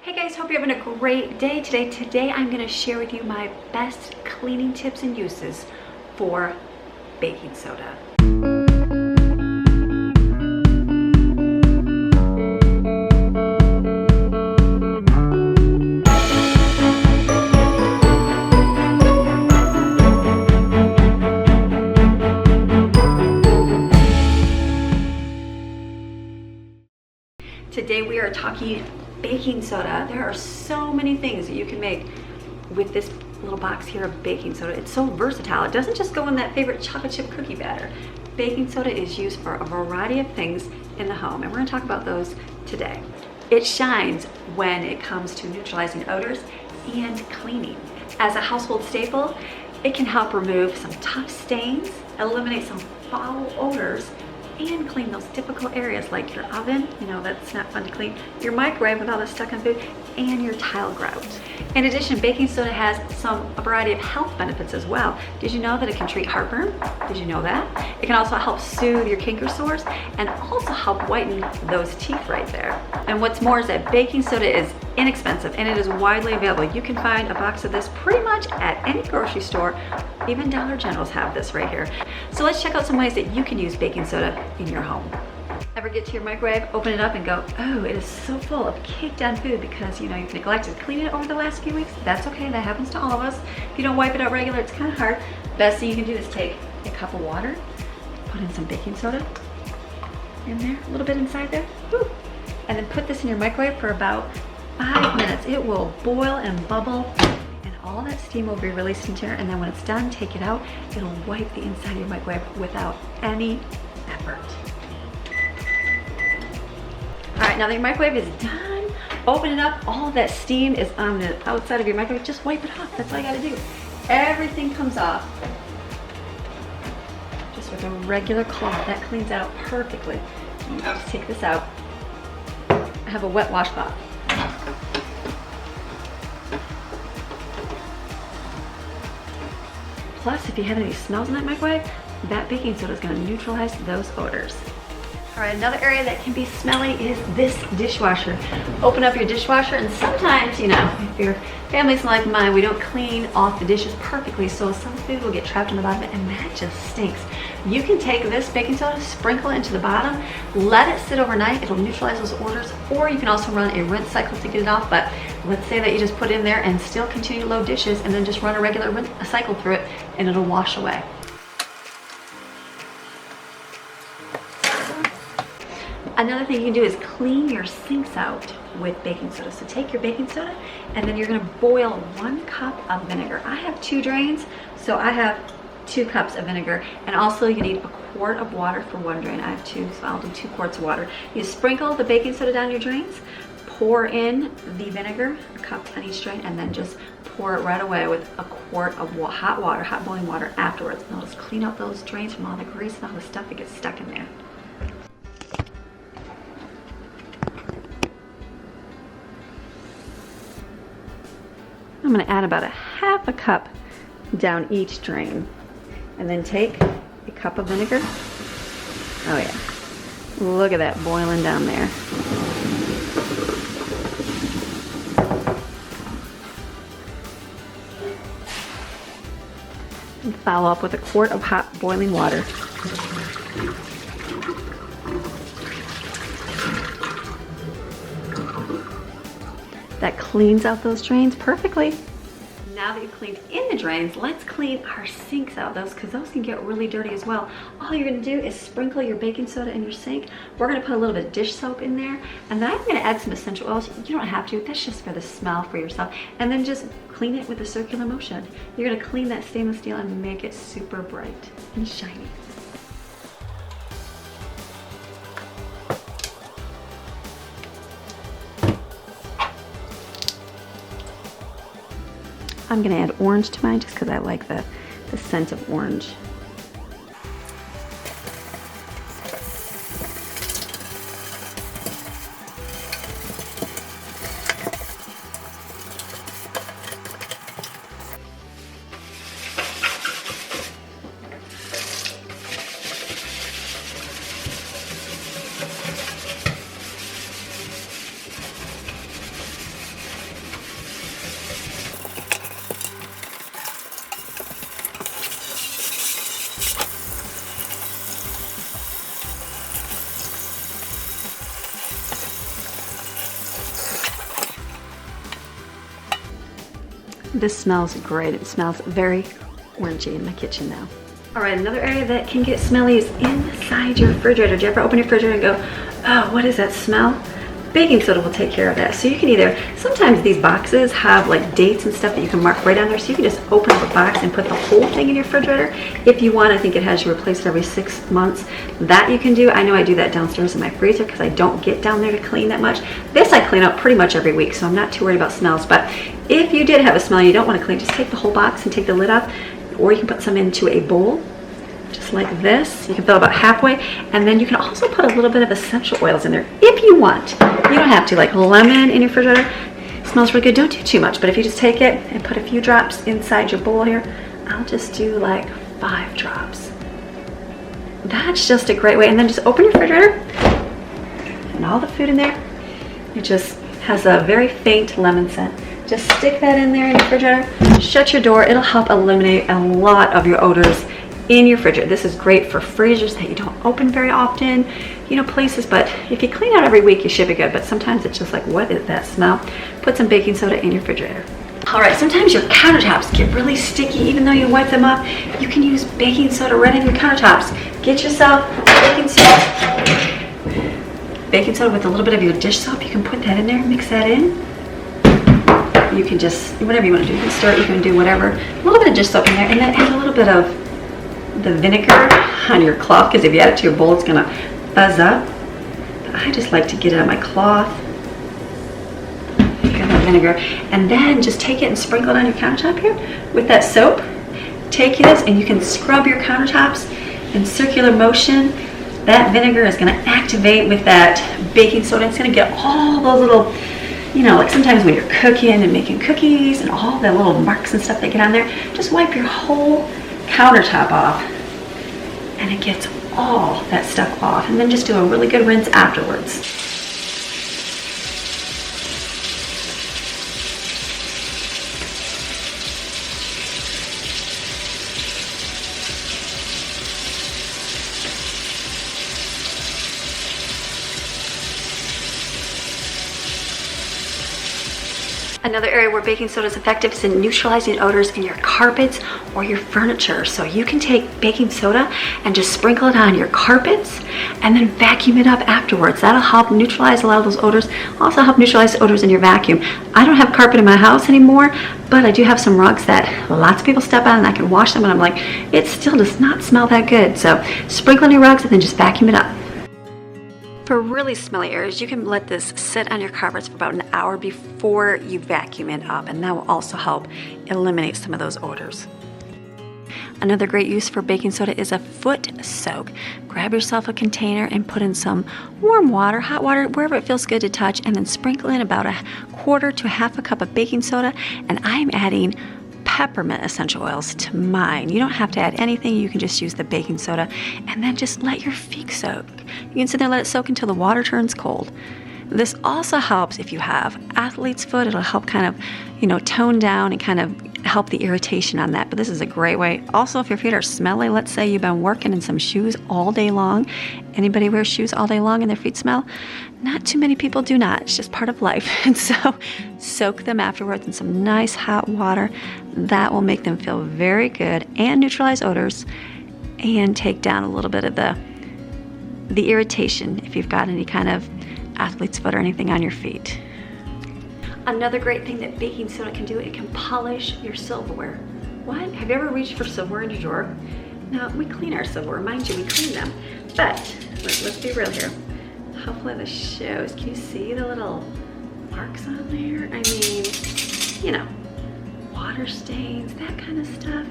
Hey guys, hope you're having a great day today. I'm going to share with you my best cleaning tips and uses for baking soda. Today we are talking baking soda. There are so many things that you can make with this little box here of baking soda. It's so versatile. It doesn't just go in that favorite chocolate chip cookie batter. Baking soda is used for a variety of things in the home, and we're going to talk about those today. It shines when it comes to neutralizing odors and cleaning. As a household staple, it can help remove some tough stains, eliminate some foul odors, and clean those difficult areas like your oven, you know, that's not fun to clean, your microwave with all the stuck on food, and your tile grout. In addition, baking soda has a variety of health benefits as well. Did you know that it can treat heartburn? Did you know that? It can also help soothe your canker sores and also help whiten those teeth right there. And what's more is that baking soda is inexpensive and it is widely available. You can find a box of this pretty much at any grocery store. Even Dollar Generals have this right here. So let's check out some ways that you can use baking soda in your home. Ever get to your microwave, open it up and go, oh, it is so full of caked on food because, you know, you've neglected cleaning it over the last few weeks? That's okay, that happens to all of us. If you don't wipe it out regular, it's kind of hard. Best thing you can do is take a cup of water, put in some baking soda in there, a little bit inside there, woo, and then put this in your microwave for about 5 minutes. It will boil and bubble, and all that steam will be released into here, and then when it's done, take it out. It'll wipe the inside of your microwave without any effort. All right, now that your microwave is done, open it up. All of that steam is on the outside of your microwave. Just wipe it off. That's all you gotta do. Everything comes off just with a regular cloth. That cleans out perfectly. You just take this out. I have a wet washcloth. Plus, if you have any smells in that microwave, that baking soda is gonna neutralize those odors. All right, another area that can be smelly is this dishwasher. Open up your dishwasher, and sometimes, you know, if your family's like mine, we don't clean off the dishes perfectly, so some food will get trapped in the bottom, and that just stinks. You can take this baking soda, sprinkle it into the bottom, let it sit overnight. It'll neutralize those odors, or you can also run a rinse cycle to get it off, but let's say that you just put it in there and still continue to load dishes, and then just run a regular rinse cycle through it, and it'll wash away. Another thing you can do is clean your sinks out with baking soda. So take your baking soda and then you're gonna boil 1 cup of vinegar. I have 2 drains, so I have 2 cups of vinegar. And also you need a quart of water for 1 drain. I have 2, so I'll do 2 quarts of water. You sprinkle the baking soda down your drains, pour in the vinegar, a cup on each drain, and then just pour it right away with a quart of hot water, hot boiling water afterwards. And it'll just clean out those drains from all the grease and all the stuff that gets stuck in there. I'm gonna add about a half a cup down each drain. And then take a cup of vinegar. Oh yeah, look at that boiling down there. And follow up with a quart of hot boiling water. That cleans out those drains perfectly. Now that you've cleaned in the drains, let's clean our sinks out, because those can get really dirty as well. All you're gonna do is sprinkle your baking soda in your sink. We're gonna put a little bit of dish soap in there, and then I'm gonna add some essential oils. You don't have to, that's just for the smell for yourself. And then just clean it with a circular motion. You're gonna clean that stainless steel and make it super bright and shiny. I'm gonna add orange to mine just because I like the scent of orange. This smells great. It smells very orangey in my kitchen now. All right, another area that can get smelly is inside your refrigerator. Do you ever open your refrigerator and go, oh, what is that smell? Baking soda will take care of that. So you can either, sometimes these boxes have like dates and stuff that you can mark right on there. So you can just open up a box and put the whole thing in your refrigerator. If you want, I think it has you replace it every 6 months. That you can do. I know I do that downstairs in my freezer because I don't get down there to clean that much. This I clean up pretty much every week, so I'm not too worried about smells. But if you did have a smell you don't want to clean, just take the whole box and take the lid off. Or you can put some into a bowl, just like this. You can fill about halfway, and then you can also put a little bit of essential oils in there if you want. You don't have to, like lemon in your refrigerator. It smells really good. Don't do too much, but if you just take it and put a few drops inside your bowl here, I'll just do like 5 drops. That's just a great way. And then just open your refrigerator and all the food in there. It just has a very faint lemon scent. Just stick that in there in your refrigerator, shut your door. It'll help eliminate a lot of your odors in your refrigerator. This is great for freezers that you don't open very often, you know, places, but if you clean out every week, you should be good. But sometimes it's just like, what is that smell? Put some baking soda in your refrigerator. All right, sometimes your countertops get really sticky, even though you wipe them up. You can use baking soda right in your countertops. Get yourself baking soda with a little bit of your dish soap. You can put that in there, mix that in. You can just, whatever you want to do, you can stir it, you can do whatever. A little bit of dish soap in there, and then add a little bit of the vinegar on your cloth, because if you add it to your bowl, it's gonna fuzz up. But I just like to get it on my cloth. Get that vinegar, and then just take it and sprinkle it on your countertop here with that soap. Take this, and you can scrub your countertops in circular motion. That vinegar is gonna activate with that baking soda. It's gonna get all those little, you know, like sometimes when you're cooking and making cookies and all the little marks and stuff that get on there, just wipe your whole countertop off and it gets all that stuff off, and then just do a really good rinse afterwards. Another area where baking soda is effective is in neutralizing odors in your carpets or your furniture. So you can take baking soda and just sprinkle it on your carpets and then vacuum it up afterwards. That'll help neutralize a lot of those odors. Also help neutralize odors in your vacuum. I don't have carpet in my house anymore, but I do have some rugs that lots of people step on, and I can wash them, and I'm like, it still does not smell that good. So sprinkle on your rugs and then just vacuum it up. For really smelly areas, you can let this sit on your carpets for about an hour before you vacuum it up, and that will also help eliminate some of those odors. Another great use for baking soda is a foot soak. Grab yourself a container and put in some warm water, hot water, wherever it feels good to touch, and then sprinkle in about 1/4 to 1/2 cup of baking soda, and I'm adding peppermint essential oils to mine. You don't have to add anything. You can just use the baking soda and then just let your feet soak. You can sit there and let it soak until the water turns cold. This also helps if you have athlete's foot. It'll help kind of, you know, tone down and kind of help the irritation on that. But this is a great way. Also, if your feet are smelly, let's say you've been working in some shoes all day long. Anybody wears shoes all day long and their feet smell? Not too many people do not. It's just part of life. And so soak them afterwards in some nice hot water. That will make them feel very good and neutralize odors and take down a little bit of the irritation if you've got any kind of athlete's foot or anything on your feet. Another great thing that baking soda can do, it can polish your silverware. What? Have you ever reached for silverware in your drawer? Now, we clean our silverware. Mind you, we clean them. But let's be real here. Hopefully this shows. Can you see the little marks on there? I mean, you know, water stains, that kind of stuff.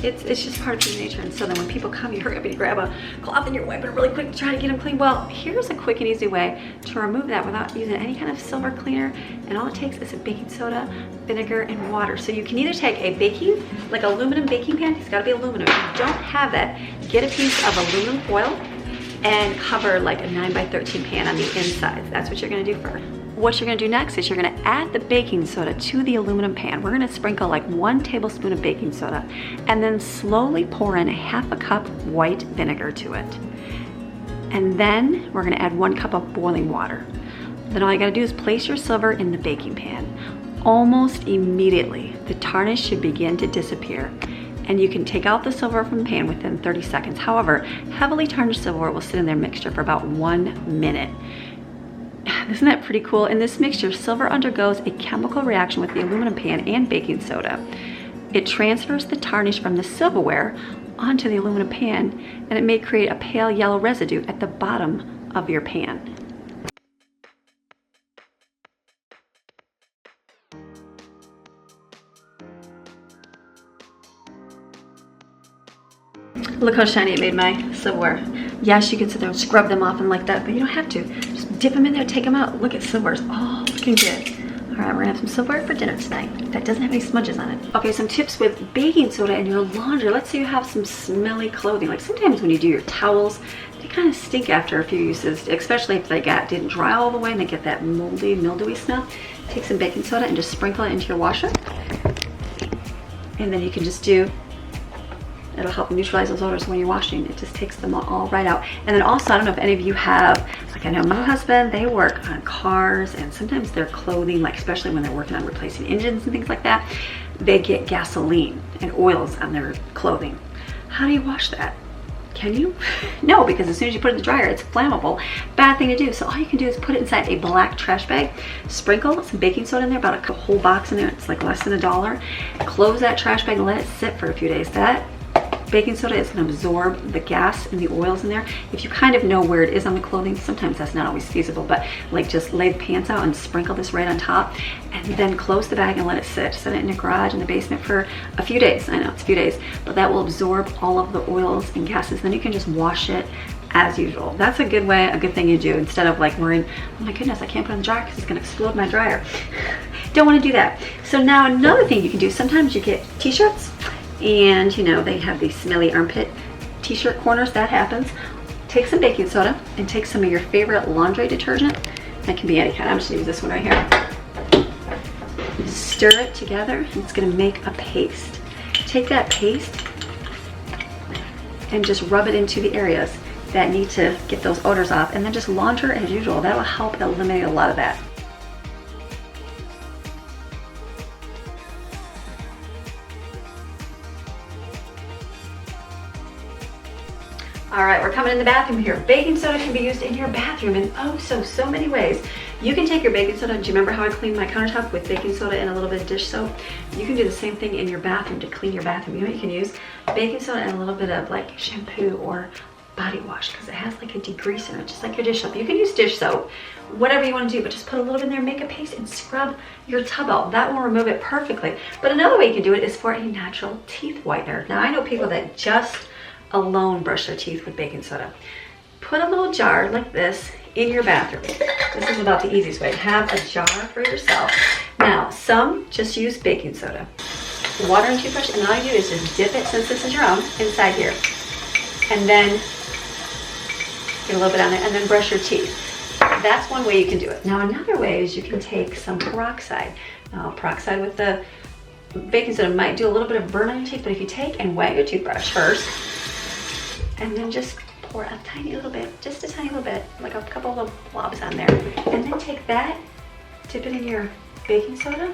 It's just part of human nature. And so then when people come, you hurry up and you grab a cloth and you're wiping it really quick to try to get them clean. Well, here's a quick and easy way to remove that without using any kind of silver cleaner. And all it takes is a baking soda, vinegar, and water. So you can either take a baking, like aluminum baking pan. It's gotta be aluminum. If you don't have that, get a piece of aluminum foil and cover like a 9x13 pan on the inside. That's what you're gonna do first. What you're gonna do next is you're gonna add the baking soda to the aluminum pan. We're gonna sprinkle like 1 tablespoon of baking soda and then slowly pour in 1/2 cup white vinegar to it. And then we're gonna add 1 cup of boiling water. Then all you gotta do is place your silver in the baking pan. Almost immediately, the tarnish should begin to disappear, and you can take out the silver from the pan within 30 seconds. However, heavily tarnished silverware will sit in their mixture for about 1 minute. Isn't that pretty cool? In this mixture, silver undergoes a chemical reaction with the aluminum pan and baking soda. It transfers the tarnish from the silverware onto the aluminum pan, and it may create a pale yellow residue at the bottom of your pan. Look how shiny it made my silverware. Yes, you can sit there and scrub them off and like that, but you don't have to. Just dip them in there, take them out. Look at silverware's all looking good. All right, we're gonna have some silverware for dinner tonight that doesn't have any smudges on it. Okay, some tips with baking soda in your laundry. Let's say you have some smelly clothing. Like sometimes when you do your towels, they kind of stink after a few uses, especially if they didn't dry all the way and they get that moldy, mildewy smell. Take some baking soda and just sprinkle it into your washer. And then you can just it'll help neutralize those odors when you're washing. It just takes them all right out. And then also, I don't know if any of you have, like I know my husband, they work on cars, and sometimes their clothing, like especially when they're working on replacing engines and things like that, they get gasoline and oils on their clothing. How do you wash that? Can you? No, because as soon as you put it in the dryer, it's flammable. Bad thing to do. So all you can do is put it inside a black trash bag, sprinkle some baking soda in there, about a whole box in there. It's like less than $1. Close that trash bag and let it sit for a few days. That baking soda is going to absorb the gas and the oils in there. If you kind of know where it is on the clothing, sometimes that's not always feasible, but like just lay the pants out and sprinkle this right on top, and then close the bag and let it sit. Set it in the garage, in the basement for a few days. I know it's a few days, but that will absorb all of the oils and gases. Then you can just wash it as usual. That's a good way, a good thing you do, instead of like worrying, oh my goodness, I can't put it in the dryer because it's going to explode my dryer. Don't want to do that. So now another thing you can do, sometimes you get t-shirts, and you know, they have these smelly armpit t-shirt corners. That happens. Take some baking soda and take some of your favorite laundry detergent. That can be any kind. I'm just gonna use this one right here. Stir it together and it's gonna make a paste. Take that paste and just rub it into the areas that need to get those odors off, and then just launder as usual. That will help eliminate a lot of that. All right, we're coming in the bathroom here. Baking soda can be used in your bathroom in so many ways. You can take your baking soda. Do you remember how I cleaned my countertop with baking soda and a little bit of dish soap? You can do the same thing in your bathroom to clean your bathroom. You know what you can use? Baking soda and a little bit of like shampoo or body wash, because it has like a degreaser in it, just like your dish soap. You can use dish soap, whatever you want to do, but just put a little bit in there, make a paste, and scrub your tub out. That will remove it perfectly. But another way you can do it is for a natural teeth whitener. Now I know people that just alone brush their teeth with baking soda. Put a little jar like this in your bathroom. This is about the easiest way. Have a jar for yourself. Now, some just use baking soda, water and toothbrush, and all you do is just dip it, since this is your own, inside here. And then get a little bit on there, and then brush your teeth. That's one way you can do it. Now, another way is you can take some peroxide. Now, peroxide with the baking soda might do a little bit of burn on your teeth, but if you take and wet your toothbrush first, and then just pour a tiny little bit, just a tiny little bit, like a couple of little blobs on there. And then take that, dip it in your baking soda,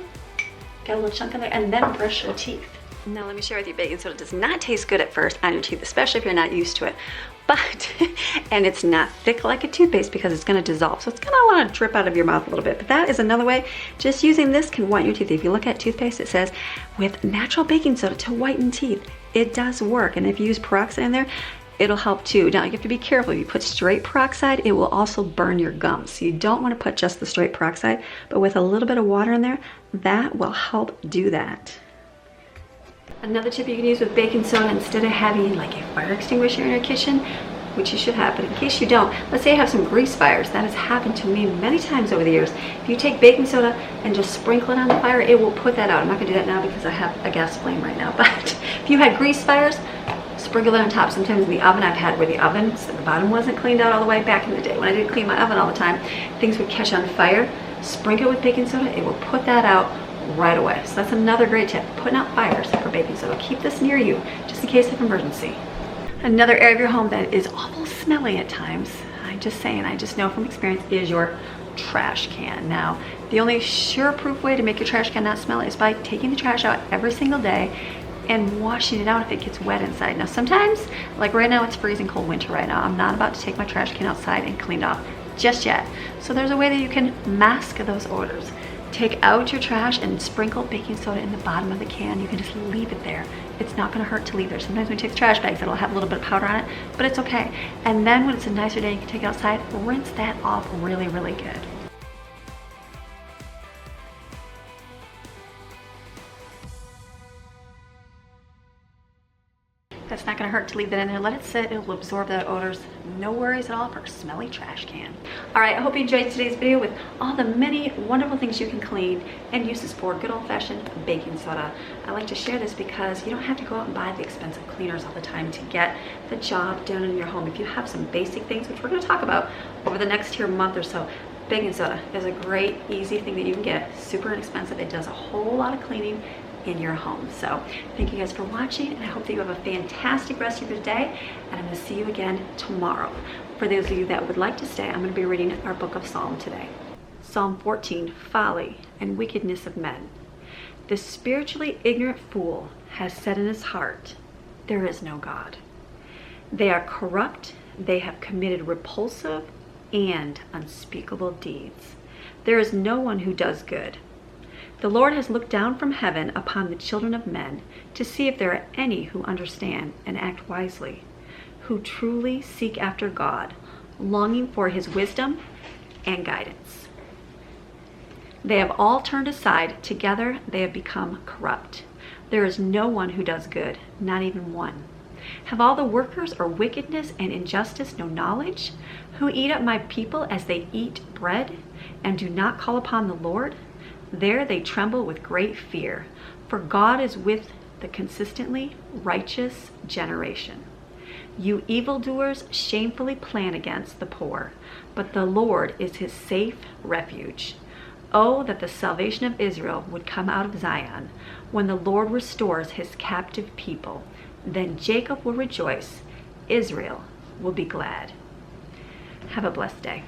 get a little chunk in there, and then brush your teeth. Now let me share with you, baking soda does not taste good at first on your teeth, especially if you're not used to it. But, and it's not thick like a toothpaste because it's gonna dissolve. So it's gonna wanna drip out of your mouth a little bit. But that is another way. Just using this can whiten your teeth. If you look at toothpaste, it says with natural baking soda to whiten teeth. It does work. And if you use peroxide in there, it'll help too. Now you have to be careful. If you put straight peroxide, it will also burn your gums. So you don't want to put just the straight peroxide, but with a little bit of water in there, that will help do that. Another tip you can use with baking soda, instead of having like a fire extinguisher in your kitchen, which you should have, but in case you don't, let's say you have some grease fires. That has happened to me many times over the years. If you take baking soda and just sprinkle it on the fire, it will put that out. I'm not gonna do that now because I have a gas flame right now, but if you had grease fires, sprinkle it on top. Sometimes in the oven, I've had where the oven, so the bottom wasn't cleaned out all the way. Back in the day when I didn't clean my oven all the time, things would catch on fire. Sprinkle it with baking soda, it will put that out right away. So that's another great tip, putting out fires for baking soda. Keep this near you just in case of emergency. Another area of your home that is awful smelly at times, I'm just saying, I just know from experience, is your trash can. Now, The only sure-proof way to make your trash can not smell is by taking the trash out every single day and washing it out if it gets wet inside. Now sometimes, like right now, it's freezing cold winter right now. I'm not about to take my trash can outside and clean it off just yet. So there's a way that you can mask those odors. Take out your trash and sprinkle baking soda in the bottom of the can. You can just leave it there. It's not gonna hurt to leave there. Sometimes when you take the trash bags, it'll have a little bit of powder on it, but it's okay. And then when it's a nicer day, you can take it outside, rinse that off really, really good. That's not gonna hurt to leave that in there. Let it sit, it'll absorb that odors. No worries at all for a smelly trash can. All right, I hope you enjoyed today's video with all the many wonderful things you can clean and use this for good old-fashioned baking soda. I like to share this because you don't have to go out and buy the expensive cleaners all the time to get the job done in your home. If you have some basic things, which we're gonna talk about over the next here month or so, baking soda is a great, easy thing that you can get, super inexpensive. It does a whole lot of cleaning in your home. So thank you guys for watching, and I hope that you have a fantastic rest of your day, and I'm going to see you again tomorrow. For those of you that would like to stay, I'm going to be reading our book of Psalm today. Psalm 14, Folly and Wickedness of Men. The spiritually ignorant fool has said in his heart, there is no God. They are corrupt, they have committed repulsive and unspeakable deeds. There is no one who does good. The Lord has looked down from heaven upon the children of men to see if there are any who understand and act wisely, who truly seek after God, longing for his wisdom and guidance. They have all turned aside, together they have become corrupt. There is no one who does good, not even one. Have all the workers of wickedness and injustice no knowledge, who eat up my people as they eat bread, and do not call upon the Lord? There they tremble with great fear, for God is with the consistently righteous generation. You evildoers shamefully plan against the poor, but the Lord is his safe refuge. Oh, that the salvation of Israel would come out of Zion, when the Lord restores his captive people. Then Jacob will rejoice, Israel will be glad. Have a blessed day.